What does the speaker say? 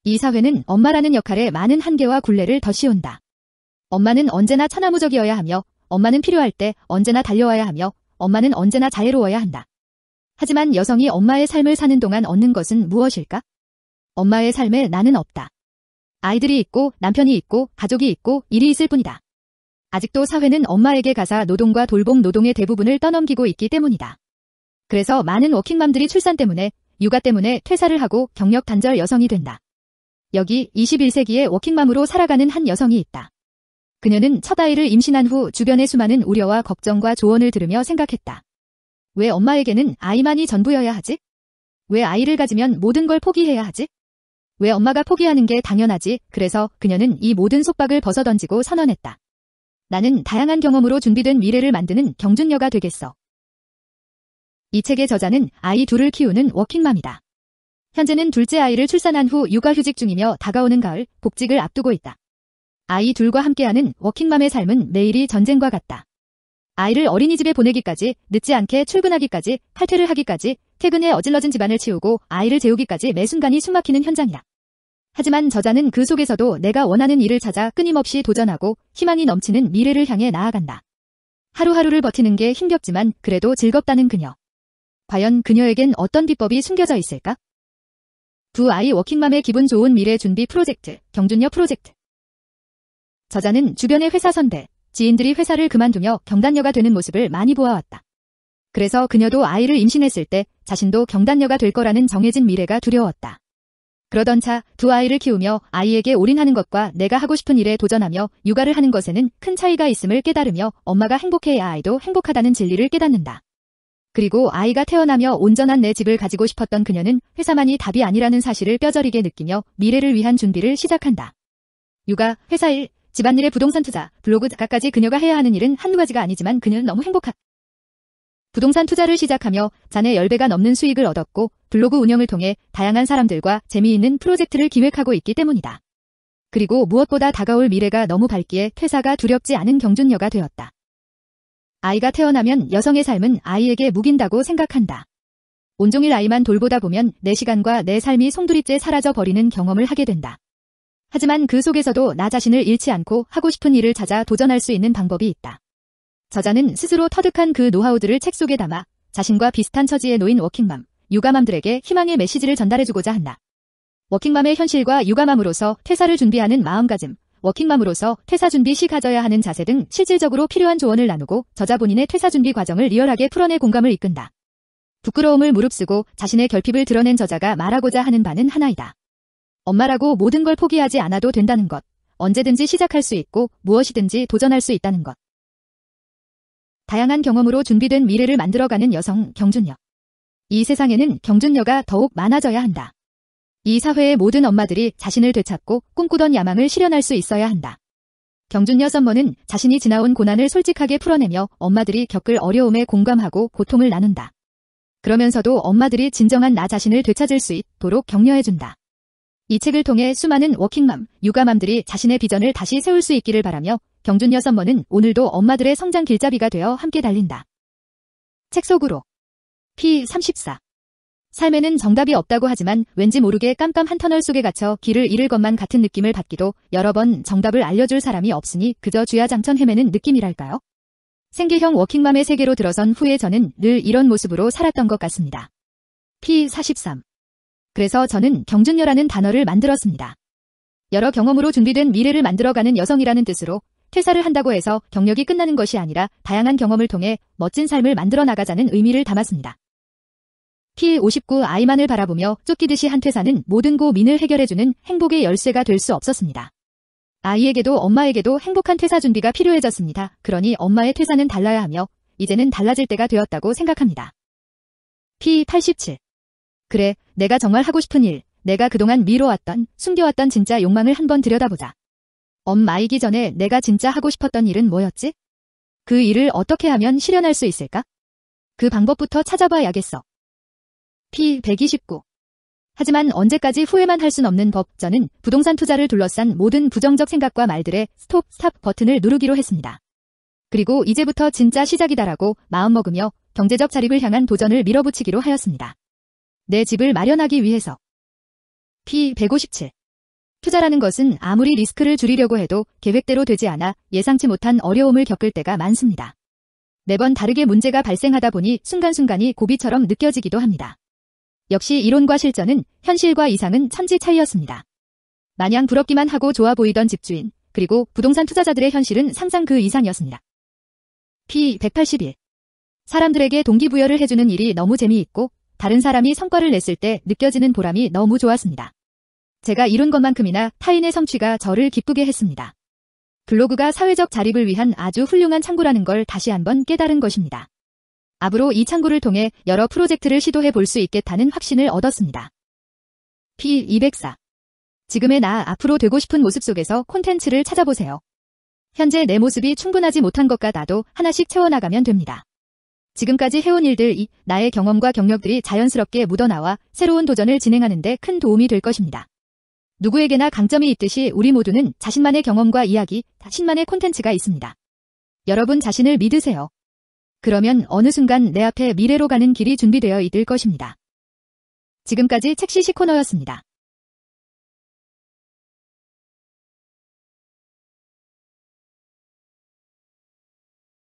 이 사회는 엄마라는 역할에 많은 한계와 굴레를 더 씌운다. 엄마는 언제나 천하무적이어야 하며, 엄마는 필요할 때 언제나 달려와야 하며, 엄마는 언제나 자애로워야 한다. 하지만 여성이 엄마의 삶을 사는 동안 얻는 것은 무엇일까? 엄마의 삶에 나는 없다. 아이들이 있고 남편이 있고 가족이 있고 일이 있을 뿐이다. 아직도 사회는 엄마에게 가사 노동과 돌봄 노동의 대부분을 떠넘기고 있기 때문이다. 그래서 많은 워킹맘들이 출산 때문에, 육아 때문에 퇴사를 하고 경력 단절 여성이 된다. 여기 21세기의 워킹맘으로 살아가는 한 여성이 있다. 그녀는 첫 아이를 임신한 후 주변의 수많은 우려와 걱정과 조언을 들으며 생각했다. 왜 엄마에게는 아이만이 전부여야 하지? 왜 아이를 가지면 모든 걸 포기해야 하지? 왜 엄마가 포기하는 게 당연하지? 그래서 그녀는 이 모든 속박을 벗어던지고 선언했다. 나는 다양한 경험으로 준비된 미래를 만드는 경준녀가 되겠어. 이 책의 저자는 아이 둘을 키우는 워킹맘이다. 현재는 둘째 아이를 출산한 후 육아휴직 중이며 다가오는 가을, 복직을 앞두고 있다. 아이 둘과 함께하는 워킹맘의 삶은 매일이 전쟁과 같다. 아이를 어린이집에 보내기까지, 늦지 않게 출근하기까지, 칼퇴를 하기까지, 퇴근에 어질러진 집안을 치우고 아이를 재우기까지 매 순간이 숨막히는 현장이다. 하지만 저자는 그 속에서도 내가 원하는 일을 찾아 끊임없이 도전하고 희망이 넘치는 미래를 향해 나아간다. 하루하루를 버티는 게 힘겹지만 그래도 즐겁다는 그녀. 과연 그녀에겐 어떤 비법이 숨겨져 있을까? 두 아이 워킹맘의 기분 좋은 미래 준비 프로젝트, 경준녀 프로젝트. 저자는 주변의 회사 선배, 지인들이 회사를 그만두며 경단녀가 되는 모습을 많이 보아왔다. 그래서 그녀도 아이를 임신했을 때 자신도 경단녀가 될 거라는 정해진 미래가 두려웠다. 그러던 차 두 아이를 키우며 아이에게 올인하는 것과 내가 하고 싶은 일에 도전하며 육아를 하는 것에는 큰 차이가 있음을 깨달으며 엄마가 행복해야 아이도 행복하다는 진리를 깨닫는다. 그리고 아이가 태어나며 온전한 내 집을 가지고 싶었던 그녀는 회사만이 답이 아니라는 사실을 뼈저리게 느끼며 미래를 위한 준비를 시작한다. 육아, 회사 일, 집안일에 부동산 투자, 블로그 작가까지 그녀가 해야 하는 일은 한두 가지가 아니지만 그녀는 너무 행복하다. 부동산 투자를 시작하며 잔해 10배가 넘는 수익을 얻었고 블로그 운영을 통해 다양한 사람들과 재미있는 프로젝트를 기획하고 있기 때문이다. 그리고 무엇보다 다가올 미래가 너무 밝기에 퇴사가 두렵지 않은 경준녀가 되었다. 아이가 태어나면 여성의 삶은 아이에게 묵인다고 생각한다. 온종일 아이만 돌보다 보면 내 시간과 내 삶이 송두리째 사라져 버리는 경험을 하게 된다. 하지만 그 속에서도 나 자신을 잃지 않고 하고 싶은 일을 찾아 도전할 수 있는 방법이 있다. 저자는 스스로 터득한 그 노하우들을 책 속에 담아 자신과 비슷한 처지에 놓인 워킹맘, 육아맘들에게 희망의 메시지를 전달해주고자 한다. 워킹맘의 현실과 육아맘으로서 퇴사를 준비하는 마음가짐, 워킹맘으로서 퇴사 준비 시 가져야 하는 자세 등 실질적으로 필요한 조언을 나누고 저자 본인의 퇴사 준비 과정을 리얼하게 풀어내 공감을 이끈다. 부끄러움을 무릅쓰고 자신의 결핍을 드러낸 저자가 말하고자 하는 바는 하나이다. 엄마라고 모든 걸 포기하지 않아도 된다는 것, 언제든지 시작할 수 있고 무엇이든지 도전할 수 있다는 것. 다양한 경험으로 준비된 미래를 만들어가는 여성, 경준녀. 이 세상에는 경준녀가 더욱 많아져야 한다. 이 사회의 모든 엄마들이 자신을 되찾고 꿈꾸던 야망을 실현할 수 있어야 한다. 경준녀 썸머는 자신이 지나온 고난을 솔직하게 풀어내며 엄마들이 겪을 어려움에 공감하고 고통을 나눈다. 그러면서도 엄마들이 진정한 나 자신을 되찾을 수 있도록 격려해준다. 이 책을 통해 수많은 워킹맘, 육아맘들이 자신의 비전을 다시 세울 수 있기를 바라며 경준녀 썸머는 오늘도 엄마들의 성장 길잡이가 되어 함께 달린다. 책 속으로 P34 삶에는 정답이 없다고 하지만 왠지 모르게 깜깜한 터널 속에 갇혀 길을 잃을 것만 같은 느낌을 받기도 여러 번 정답을 알려줄 사람이 없으니 그저 주야장천 헤매는 느낌이랄까요? 생계형 워킹맘의 세계로 들어선 후에 저는 늘 이런 모습으로 살았던 것 같습니다. P43 그래서 저는 경준녀라는 단어를 만들었습니다. 여러 경험으로 준비된 미래를 만들어가는 여성이라는 뜻으로 퇴사를 한다고 해서 경력이 끝나는 것이 아니라 다양한 경험을 통해 멋진 삶을 만들어 나가자는 의미를 담았습니다. P59 아이만을 바라보며 쫓기듯이 한 퇴사는 모든 고민을 해결해주는 행복의 열쇠가 될 수 없었습니다. 아이에게도 엄마에게도 행복한 퇴사 준비가 필요해졌습니다. 그러니 엄마의 퇴사는 달라야 하며 이제는 달라질 때가 되었다고 생각합니다. P87 그래, 내가 정말 하고 싶은 일, 내가 그동안 미뤄왔던, 숨겨왔던 진짜 욕망을 한번 들여다보자. 엄마이기 전에 내가 진짜 하고 싶었던 일은 뭐였지? 그 일을 어떻게 하면 실현할 수 있을까? 그 방법부터 찾아봐야겠어. P129 하지만 언제까지 후회만 할 순 없는 법. 저는 부동산 투자를 둘러싼 모든 부정적 생각과 말들의 스톱 버튼을 누르기로 했습니다. 그리고 이제부터 진짜 시작이다라고 마음먹으며 경제적 자립을 향한 도전을 밀어붙이기로 하였습니다. 내 집을 마련하기 위해서. P157 투자라는 것은 아무리 리스크를 줄이려고 해도 계획대로 되지 않아 예상치 못한 어려움을 겪을 때가 많습니다. 매번 다르게 문제가 발생하다 보니 순간순간이 고비처럼 느껴지기도 합니다. 역시 이론과 실전은 현실과 이상은 천지 차이였습니다. 마냥 부럽기만 하고 좋아 보이던 집주인, 그리고 부동산 투자자들의 현실은 상상 그 이상이었습니다. P181. 사람들에게 동기부여를 해주는 일이 너무 재미있고 다른 사람이 성과를 냈을 때 느껴지는 보람이 너무 좋았습니다. 제가 이룬 것만큼이나 타인의 성취가 저를 기쁘게 했습니다. 블로그가 사회적 자립을 위한 아주 훌륭한 창구라는 걸 다시 한번 깨달은 것입니다. 앞으로 이 창구를 통해 여러 프로젝트를 시도해 볼 수 있겠다는 확신을 얻었습니다. P204. 지금의 나 앞으로 되고 싶은 모습 속에서 콘텐츠를 찾아보세요. 현재 내 모습이 충분하지 못한 것 같아도 하나씩 채워나가면 됩니다. 지금까지 해온 일들, 나의 경험과 경력들이 자연스럽게 묻어나와 새로운 도전을 진행하는 데 큰 도움이 될 것입니다. 누구에게나 강점이 있듯이 우리 모두는 자신만의 경험과 이야기, 자신만의 콘텐츠가 있습니다. 여러분 자신을 믿으세요. 그러면 어느 순간 내 앞에 미래로 가는 길이 준비되어 있을 것입니다. 지금까지 책시시 코너였습니다.